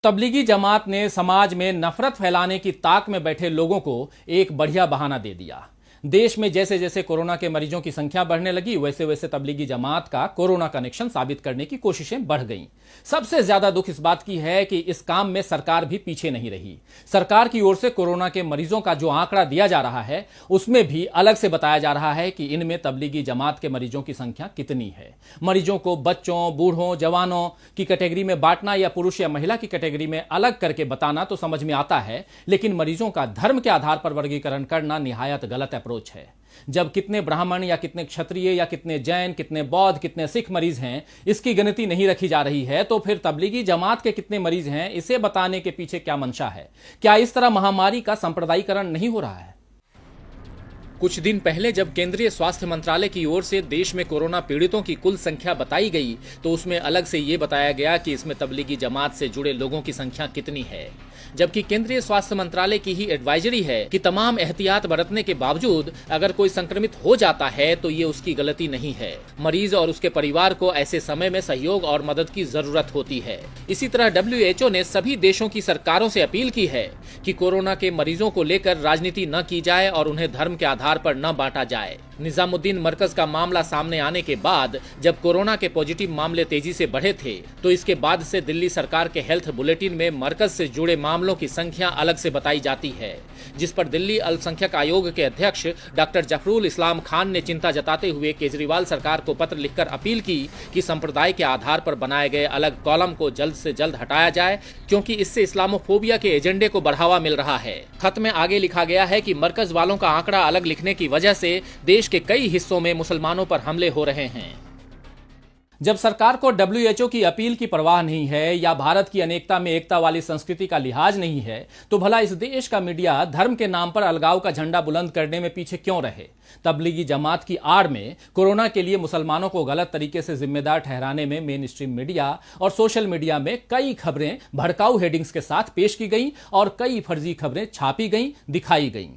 तबलीगी जमात ने समाज में नफरत फैलाने की ताक में बैठे लोगों को एक बढ़िया बहाना दे दिया। देश में जैसे जैसे कोरोना के मरीजों की संख्या बढ़ने लगी, वैसे वैसे तबलीगी जमात का कोरोना कनेक्शन साबित करने की कोशिशें बढ़ गईं। सबसे ज्यादा दुख इस बात की है कि इस काम में सरकार भी पीछे नहीं रही। सरकार की ओर से कोरोना के मरीजों का जो आंकड़ा दिया जा रहा है, उसमें भी अलग से बताया जा रहा है कि इनमें तबलीगी जमात के मरीजों की संख्या कितनी है। मरीजों को बच्चों, बूढ़ों, जवानों की कैटेगरी में बांटना या पुरुष या महिला की कैटेगरी में अलग करके बताना तो समझ में आता है, लेकिन मरीजों का धर्म के आधार पर वर्गीकरण करना निहायत गलत अप्रोच है। जब कितने ब्राह्मण या कितने क्षत्रिय या कितने जैन, कितने बौद्ध, कितने सिख मरीज हैं, इसकी गिनती नहीं रखी जा रही है, तो फिर तबलीगी जमात के कितने मरीज हैं, इसे बताने के पीछे क्या मंशा है? क्या इस तरह महामारी का सांप्रदायिकरण नहीं हो रहा है? कुछ दिन पहले जब केंद्रीय स्वास्थ्य मंत्रालय की ओर से देश में कोरोना पीड़ितों की कुल संख्या बताई गई, तो उसमें अलग से ये बताया गया कि इसमें तबलीगी जमात से जुड़े लोगों की संख्या कितनी है। जबकि केंद्रीय स्वास्थ्य मंत्रालय की ही एडवाइजरी है कि तमाम एहतियात बरतने के बावजूद अगर कोई संक्रमित हो जाता है तो ये उसकी गलती नहीं है। मरीज और उसके परिवार को ऐसे समय में सहयोग और मदद की जरूरत होती है। इसी तरह WHO ने सभी देशों की सरकारों से अपील की है कि कोरोना के मरीजों को लेकर राजनीति न की जाए और उन्हें धर्म के आधार पर न बांटा जाए। निजामुद्दीन मरकज का मामला सामने आने के बाद जब कोरोना के पॉजिटिव मामले तेजी से बढ़े थे, तो इसके बाद से दिल्ली सरकार के हेल्थ बुलेटिन में मरकज से जुड़े मामलों की संख्या अलग से बताई जाती है, जिस पर दिल्ली अल्पसंख्यक आयोग के अध्यक्ष डॉक्टर जफरुल इस्लाम खान ने चिंता जताते हुए केजरीवाल सरकार को पत्र लिखकर अपील की कि संप्रदाय के आधार पर बनाए गए अलग कॉलम को जल्द से जल्द हटाया जाए, क्योंकि इससे इस्लामोफोबिया के एजेंडे को बढ़ावा मिल रहा है। खत में आगे लिखा गया है कि मरकज वालों का आंकड़ा अलग लिखने की वजह से देश के कई हिस्सों में मुसलमानों पर हमले हो रहे हैं। जब सरकार को WHO की अपील की परवाह नहीं है या भारत की अनेकता में एकता वाली संस्कृति का लिहाज नहीं है, तो भला इस देश का मीडिया धर्म के नाम पर अलगाव का झंडा बुलंद करने में पीछे क्यों रहे? तबलीगी जमात की आड़ में कोरोना के लिए मुसलमानों को गलत तरीके से जिम्मेदार ठहराने में मेन स्ट्रीम मीडिया और सोशल मीडिया में कई खबरें भड़काऊ हेडिंग्स के साथ पेश की गईं और कई फर्जी खबरें छापी गईं, दिखाई गईं।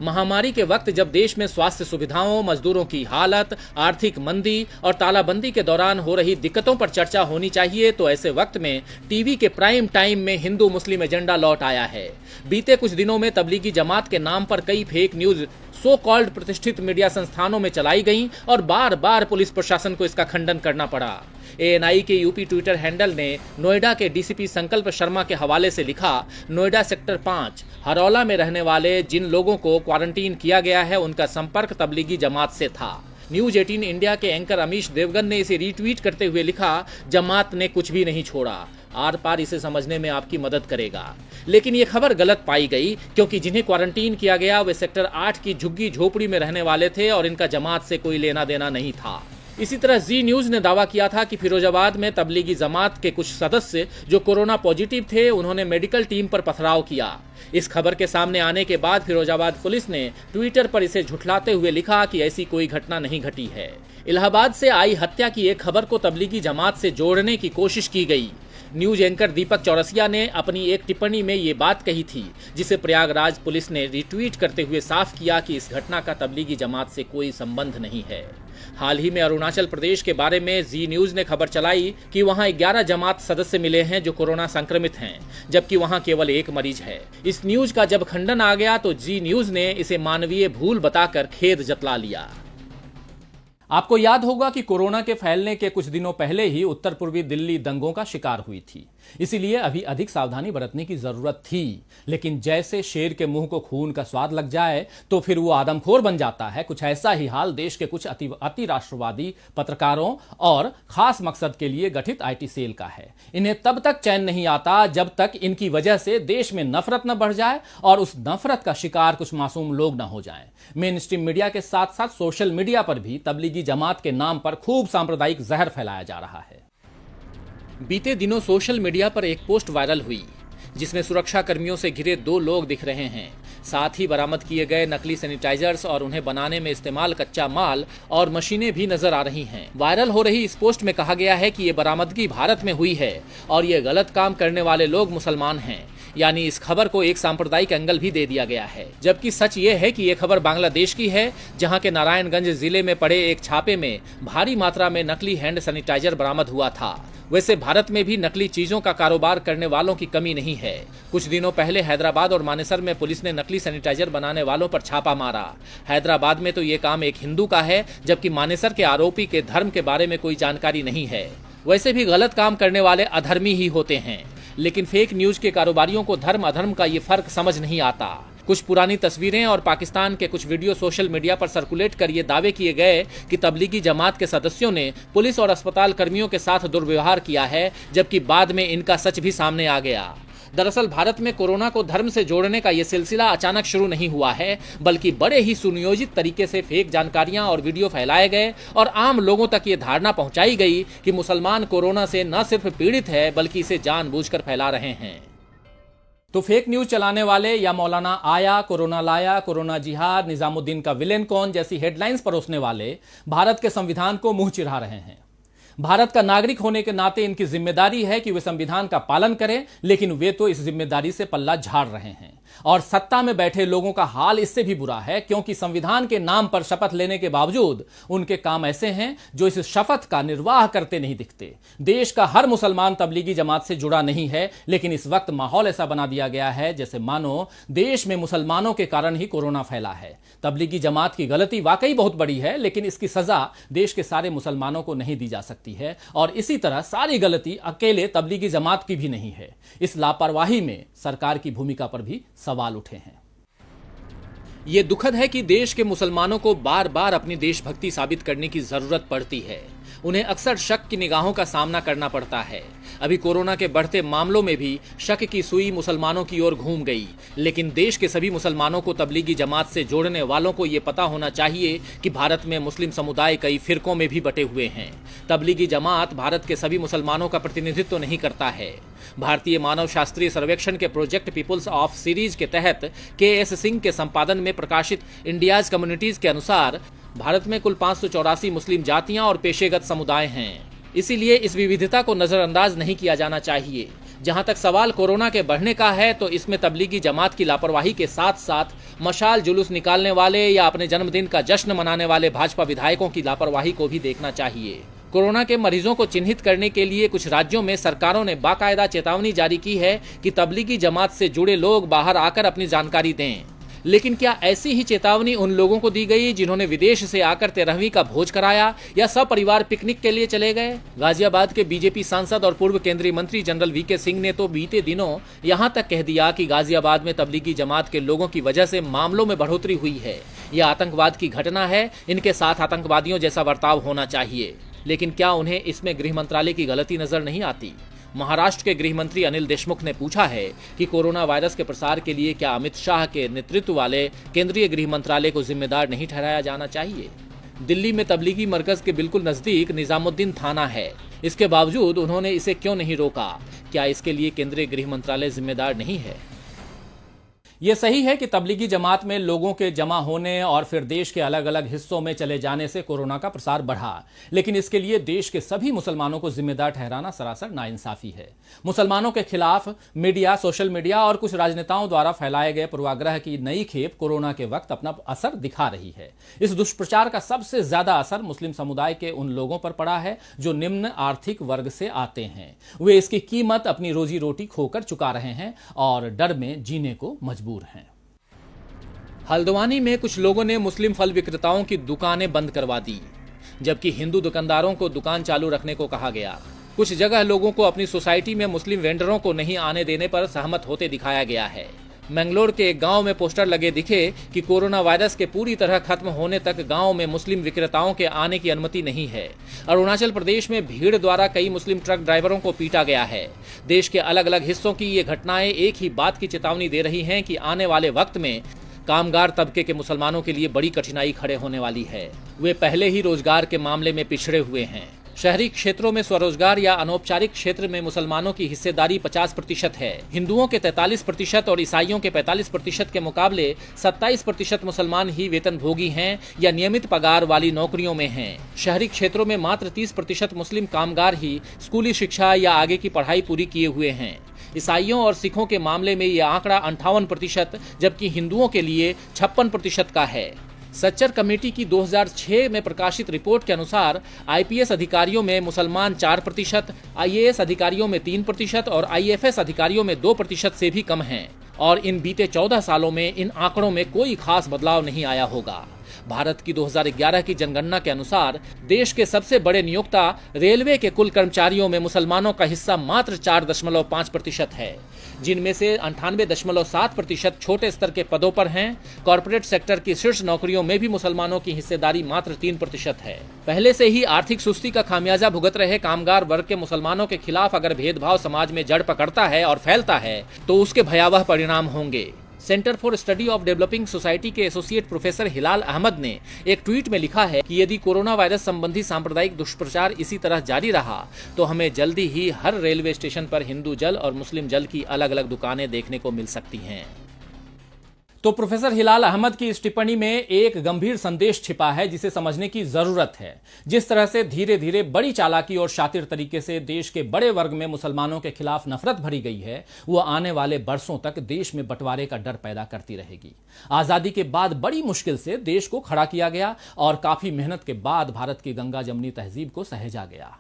महामारी के वक्त जब देश में स्वास्थ्य सुविधाओं, मजदूरों की हालत, आर्थिक मंदी और तालाबंदी के दौरान हो रही दिक्कतों पर चर्चा होनी चाहिए, तो ऐसे वक्त में टीवी के प्राइम टाइम में हिंदू मुस्लिम एजेंडा लौट आया है। बीते कुछ दिनों में तबलीगी जमात के नाम पर कई फेक न्यूज सो कॉल्ड प्रतिष्ठित मीडिया संस्थानों में चलाई गईं और बार बार पुलिस प्रशासन को इसका खंडन करना पड़ा। ANI के यूपी ट्विटर हैंडल ने नोएडा के DCP संकल्प शर्मा के हवाले से लिखा, नोएडा सेक्टर 5 हरौला में रहने वाले जिन लोगों को क्वारंटीन किया गया है, उनका संपर्क तबलीगी जमात से था। न्यूज 18 इंडिया के एंकर अमीश देवगन ने इसे रीट्वीट करते हुए लिखा, जमात ने कुछ भी नहीं छोड़ा, आर पार इसे समझने में आपकी मदद करेगा। लेकिन ये खबर गलत पाई गई, क्योंकि जिन्हें क्वारंटीन किया गया वे सेक्टर 8 की झुग्गी झोपड़ी में रहने वाले थे और इनका जमात से कोई लेना देना नहीं था। इसी तरह जी न्यूज ने दावा किया था कि फिरोजाबाद में तबलीगी जमात के कुछ सदस्य जो कोरोना पॉजिटिव थे, उन्होंने मेडिकल टीम पर पथराव किया। इस खबर के सामने आने के बाद फिरोजाबाद पुलिस ने ट्विटर पर इसे झुठलाते हुए लिखा कि ऐसी कोई घटना नहीं घटी है। इलाहाबाद से आई हत्या की एक खबर को तबलीगी जमात से जोड़ने की कोशिश की गई। न्यूज एंकर दीपक चौरसिया ने अपनी एक टिप्पणी में ये बात कही थी, जिसे प्रयागराज पुलिस ने रिट्वीट करते हुए साफ किया कि इस घटना का तबलीगी जमात से कोई संबंध नहीं है। हाल ही में अरुणाचल प्रदेश के बारे में जी न्यूज ने खबर चलाई कि वहां 11 जमात सदस्य मिले हैं जो कोरोना संक्रमित हैं, जबकि वहां केवल एक मरीज है। इस न्यूज का जब खंडन आ गया तो जी न्यूज ने इसे मानवीय भूल बताकर खेद जतला लिया। आपको याद होगा कि कोरोना के फैलने के कुछ दिनों पहले ही उत्तर पूर्वी दिल्ली दंगों का शिकार हुई थी, इसीलिए अभी अधिक सावधानी बरतने की जरूरत थी। लेकिन जैसे शेर के मुंह को खून का स्वाद लग जाए तो फिर वो आदमखोर बन जाता है। कुछ ऐसा ही हाल देश के कुछ अति राष्ट्रवादी पत्रकारों और खास मकसद के लिए गठित IT सेल का है। इन्हें तब तक चैन नहीं आता जब तक इनकी वजह से देश में नफरत न बढ़ जाए और उस नफरत का शिकार कुछ मासूम लोग न हो जाएं। मेन स्ट्रीम मीडिया के साथ साथ सोशल मीडिया पर भी तबलीगी जमात के नाम पर खूब सांप्रदायिक जहर फैलाया जा रहा है। बीते दिनों सोशल मीडिया पर एक पोस्ट वायरल हुई, जिसमें सुरक्षा कर्मियों से घिरे 2 लोग दिख रहे हैं। साथ ही बरामद किए गए नकली सैनिटाइजर्स और उन्हें बनाने में इस्तेमाल कच्चा माल और मशीनें भी नजर आ रही हैं। वायरल हो रही इस पोस्ट में कहा गया है कि ये बरामदगी भारत में हुई है और ये गलत काम करने वाले लोग मुसलमान हैं। यानी इस खबर को एक सांप्रदायिक एंगल भी दे दिया गया है, जबकि सच ये है कि ये खबर बांग्लादेश की है, जहां के नारायणगंज जिले में पड़े एक छापे में भारी मात्रा में नकली हैंड सैनिटाइजर बरामद हुआ था। वैसे भारत में भी नकली चीजों का कारोबार करने वालों की कमी नहीं है। कुछ दिनों पहले हैदराबाद और मानेसर में पुलिस ने नकली सैनिटाइजर बनाने वालों पर छापा मारा। हैदराबाद में तो ये काम एक हिंदू का है, जबकि मानेसर के आरोपी के धर्म के बारे में कोई जानकारी नहीं है। वैसे भी गलत काम करने वाले अधर्मी ही होते हैं, लेकिन फेक न्यूज के कारोबारियों को धर्म अधर्म का ये फर्क समझ नहीं आता। कुछ पुरानी तस्वीरें और पाकिस्तान के कुछ वीडियो सोशल मीडिया पर सर्कुलेट कर ये दावे किए गए कि तबलीगी जमात के सदस्यों ने पुलिस और अस्पताल कर्मियों के साथ दुर्व्यवहार किया है, जबकि बाद में इनका सच भी सामने आ गया। दरअसल भारत में कोरोना को धर्म से जोड़ने का ये सिलसिला अचानक शुरू नहीं हुआ है, बल्कि बड़े ही सुनियोजित तरीके से फेक जानकारियां और वीडियो फैलाए गए और आम लोगों तक ये धारणा पहुंचाई गई कि मुसलमान कोरोना से न सिर्फ पीड़ित है, बल्कि इसे जानबूझकर फैला रहे हैं। तो फेक न्यूज चलाने वाले या मौलाना आया, कोरोना लाया, कोरोना जिहाद, निजामुद्दीन का विलेन कौन जैसी हेडलाइंस परोसने वाले भारत के संविधान को मुंह चिढ़ा रहे हैं। भारत का नागरिक होने के नाते इनकी जिम्मेदारी है कि वे संविधान का पालन करें, लेकिन वे तो इस जिम्मेदारी से पल्ला झाड़ रहे हैं। और सत्ता में बैठे लोगों का हाल इससे भी बुरा है, क्योंकि संविधान के नाम पर शपथ लेने के बावजूद उनके काम ऐसे हैं जो इस शपथ का निर्वाह करते नहीं दिखते। देश का हर मुसलमान तबलीगी जमात से जुड़ा नहीं है, लेकिन इस वक्त माहौल ऐसा बना दिया गया है जैसे मानो देश में मुसलमानों के कारण ही कोरोना फैला है। तबलीगी जमात की गलती वाकई बहुत बड़ी है, लेकिन इसकी सजा देश के सारे मुसलमानों को नहीं दी जा सकती है। और इसी तरह सारी गलती अकेले तबलीगी जमात की भी नहीं है। इस लापरवाही में सरकार की भूमिका पर भी सवाल उठे हैं। यह दुखद है कि देश के मुसलमानों को बार बार अपनी देशभक्ति साबित करने की जरूरत पड़ती है। उन्हें अक्सर शक की निगाहों का सामना करना पड़ता है। अभी कोरोना के बढ़ते मामलों में भी शक की सुई मुसलमानों की ओर घूम गई, लेकिन देश के सभी मुसलमानों को तबलीगी जमात से जोड़ने वालों को ये पता होना चाहिए कि भारत में मुस्लिम समुदाय कई फिरकों में भी बटे हुए हैं। तबलीगी जमात भारत के सभी मुसलमानों का प्रतिनिधित्व नहीं करता है। भारतीय मानव शास्त्रीय सर्वेक्षण के प्रोजेक्ट पीपुल्स ऑफ सीरीज के तहत के.एस. सिंह के संपादन में प्रकाशित इंडियाज कम्युनिटीज के अनुसार भारत में कुल 584 मुस्लिम जातियां और पेशेगत समुदाय हैं। इसीलिए इस विविधता को नजरअंदाज नहीं किया जाना चाहिए। जहां तक सवाल कोरोना के बढ़ने का है, तो इसमें तबलीगी जमात की लापरवाही के साथ साथ मशाल जुलूस निकालने वाले या अपने जन्मदिन का जश्न मनाने वाले भाजपा विधायकों की लापरवाही को भी देखना चाहिए। कोरोना के मरीजों को चिन्हित करने के लिए कुछ राज्यों में सरकारों ने बाकायदा चेतावनी जारी की है कि तबलीगी जमात से जुड़े लोग बाहर आकर अपनी जानकारी दें। लेकिन क्या ऐसी ही चेतावनी उन लोगों को दी गई जिन्होंने विदेश से आकर 13वीं का भोज कराया या सपरिवार पिकनिक के लिए चले गए? गाजियाबाद के बीजेपी सांसद और पूर्व केंद्रीय मंत्री जनरल वी.के. सिंह ने तो बीते दिनों यहां तक कह दिया कि गाजियाबाद में तबलीगी जमात के लोगों की वजह से मामलों में बढ़ोतरी हुई है। यह आतंकवाद की घटना है, इनके साथ आतंकवादियों जैसा बर्ताव होना चाहिए। लेकिन क्या उन्हें इसमें गृह मंत्रालय की गलती नजर नहीं आती? महाराष्ट्र के गृह मंत्री अनिल देशमुख ने पूछा है कि कोरोना वायरस के प्रसार के लिए क्या अमित शाह के नेतृत्व वाले केंद्रीय गृह मंत्रालय को जिम्मेदार नहीं ठहराया जाना चाहिए? दिल्ली में तबलीगी मरकज के बिल्कुल नजदीक निजामुद्दीन थाना है, इसके बावजूद उन्होंने इसे क्यों नहीं रोका? क्या इसके लिए केंद्रीय गृह मंत्रालय जिम्मेदार नहीं है? यह सही है कि तबलीगी जमात में लोगों के जमा होने और फिर देश के अलग अलग हिस्सों में चले जाने से कोरोना का प्रसार बढ़ा, लेकिन इसके लिए देश के सभी मुसलमानों को जिम्मेदार ठहराना सरासर नाइंसाफी है। मुसलमानों के खिलाफ मीडिया, सोशल मीडिया और कुछ राजनेताओं द्वारा फैलाए गए पूर्वाग्रह की नई खेप कोरोना के वक्त अपना असर दिखा रही है। इस दुष्प्रचार का सबसे ज्यादा असर मुस्लिम समुदाय के उन लोगों पर पड़ा है जो निम्न आर्थिक वर्ग से आते हैं। वे इसकी कीमत अपनी रोजी रोटी खोकर चुका रहे हैं और डर में जीने को मजबूर हैं। हल्द्वानी में कुछ लोगों ने मुस्लिम फल विक्रेताओं की दुकानें बंद करवा दी, जबकि हिंदू दुकानदारों को दुकान चालू रखने को कहा गया। कुछ जगह लोगों को अपनी सोसाइटी में मुस्लिम वेंडरों को नहीं आने देने पर सहमत होते दिखाया गया है। मैंगलोर के एक गांव में पोस्टर लगे दिखे कि कोरोना वायरस के पूरी तरह खत्म होने तक गांव में मुस्लिम विक्रेताओं के आने की अनुमति नहीं है। अरुणाचल प्रदेश में भीड़ द्वारा कई मुस्लिम ट्रक ड्राइवरों को पीटा गया है। देश के अलग अलग हिस्सों की ये घटनाएं एक ही बात की चेतावनी दे रही हैं कि आने वाले वक्त में कामगार तबके के मुसलमानों के लिए बड़ी कठिनाई खड़े होने वाली है। वे पहले ही रोजगार के मामले में पिछड़े हुए हैं। शहरी क्षेत्रों में स्वरोजगार या अनौपचारिक क्षेत्र में मुसलमानों की हिस्सेदारी 50% है। हिंदुओं के 43% और ईसाइयों के 45% के मुकाबले 27% मुसलमान ही वेतनभोगी हैं या नियमित पगार वाली नौकरियों में हैं। शहरी क्षेत्रों में मात्र 30% मुस्लिम कामगार ही स्कूली शिक्षा या आगे की पढ़ाई पूरी किए हुए हैं। ईसाइयों और सिखों के मामले में यह आंकड़ा 58%, जबकि हिंदुओं के लिए 56% का है। सच्चर कमेटी की 2006 में प्रकाशित रिपोर्ट के अनुसार आईपीएस अधिकारियों में मुसलमान 4%, आईएएस अधिकारियों में 3% और आईएफएस अधिकारियों में 2% से भी कम हैं। और इन बीते 14 सालों में इन आंकड़ों में कोई खास बदलाव नहीं आया होगा। भारत की 2011 की जनगणना के अनुसार देश के सबसे बड़े नियोक्ता रेलवे के कुल कर्मचारियों में मुसलमानों का हिस्सा मात्र 4.5% है, जिनमें से 98.7% छोटे स्तर के पदों पर हैं। कॉर्पोरेट सेक्टर की शीर्ष नौकरियों में भी मुसलमानों की हिस्सेदारी मात्र 3% है। पहले से ही आर्थिक सुस्ती का खामियाजा भुगत रहे कामगार वर्ग के मुसलमानों के खिलाफ अगर भेदभाव समाज में जड़ पकड़ता है और फैलता है तो उसके भयावह परिणाम होंगे। Centre for study of developing society के एसोसिएट प्रोफेसर हिलाल अहमद ने एक ट्वीट में लिखा है कि यदि कोरोना वायरस संबंधी सांप्रदायिक दुष्प्रचार इसी तरह जारी रहा तो हमें जल्दी ही हर रेलवे स्टेशन पर हिंदू जल और मुस्लिम जल की अलग अलग दुकानें देखने को मिल सकती हैं। तो प्रोफेसर हिलाल अहमद की इस टिप्पणी में एक गंभीर संदेश छिपा है जिसे समझने की जरूरत है। जिस तरह से धीरे धीरे बड़ी चालाकी और शातिर तरीके से देश के बड़े वर्ग में मुसलमानों के खिलाफ नफरत भरी गई है, वो आने वाले बरसों तक देश में बंटवारे का डर पैदा करती रहेगी। आजादी के बाद बड़ी मुश्किल से देश को खड़ा किया गया और काफी मेहनत के बाद भारत की गंगा जमनी तहजीब को सहेजा गया।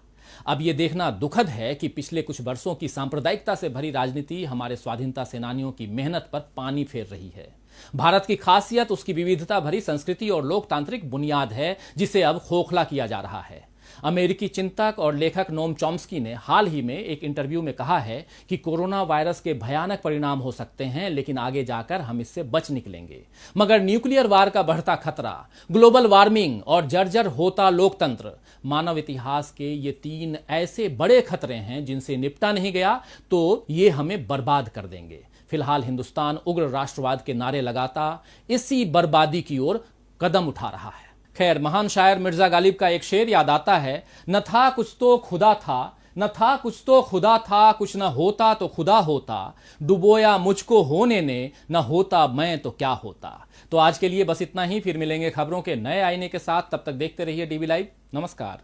अब यह देखना दुखद है कि पिछले कुछ वर्षों की सांप्रदायिकता से भरी राजनीति हमारे स्वाधीनता सेनानियों की मेहनत पर पानी फेर रही है। भारत की खासियत उसकी विविधता भरी संस्कृति और लोकतांत्रिक बुनियाद है, जिसे अब खोखला किया जा रहा है। अमेरिकी चिंतक और लेखक नोम चॉम्स्की ने हाल ही में एक इंटरव्यू में कहा है कि कोरोना वायरस के भयानक परिणाम हो सकते हैं, लेकिन आगे जाकर हम इससे बच निकलेंगे। मगर न्यूक्लियर वार का बढ़ता खतरा, ग्लोबल वार्मिंग और जर्जर होता लोकतंत्र, मानव इतिहास के ये 3 ऐसे बड़े खतरे हैं जिनसे निपटा नहीं गया तो ये हमें बर्बाद कर देंगे। फिलहाल हिंदुस्तान उग्र राष्ट्रवाद के नारे लगाता इसी बर्बादी की ओर कदम उठा रहा है। खैर, महान शायर मिर्जा गालिब का एक शेर याद आता है, न था कुछ तो खुदा था, न था कुछ तो खुदा था, कुछ न होता तो खुदा होता, डुबोया मुझको होने ने, न होता मैं तो क्या होता। तो आज के लिए बस इतना ही, फिर मिलेंगे खबरों के नए आईने के साथ। तब तक देखते रहिए डीवी लाइव। नमस्कार।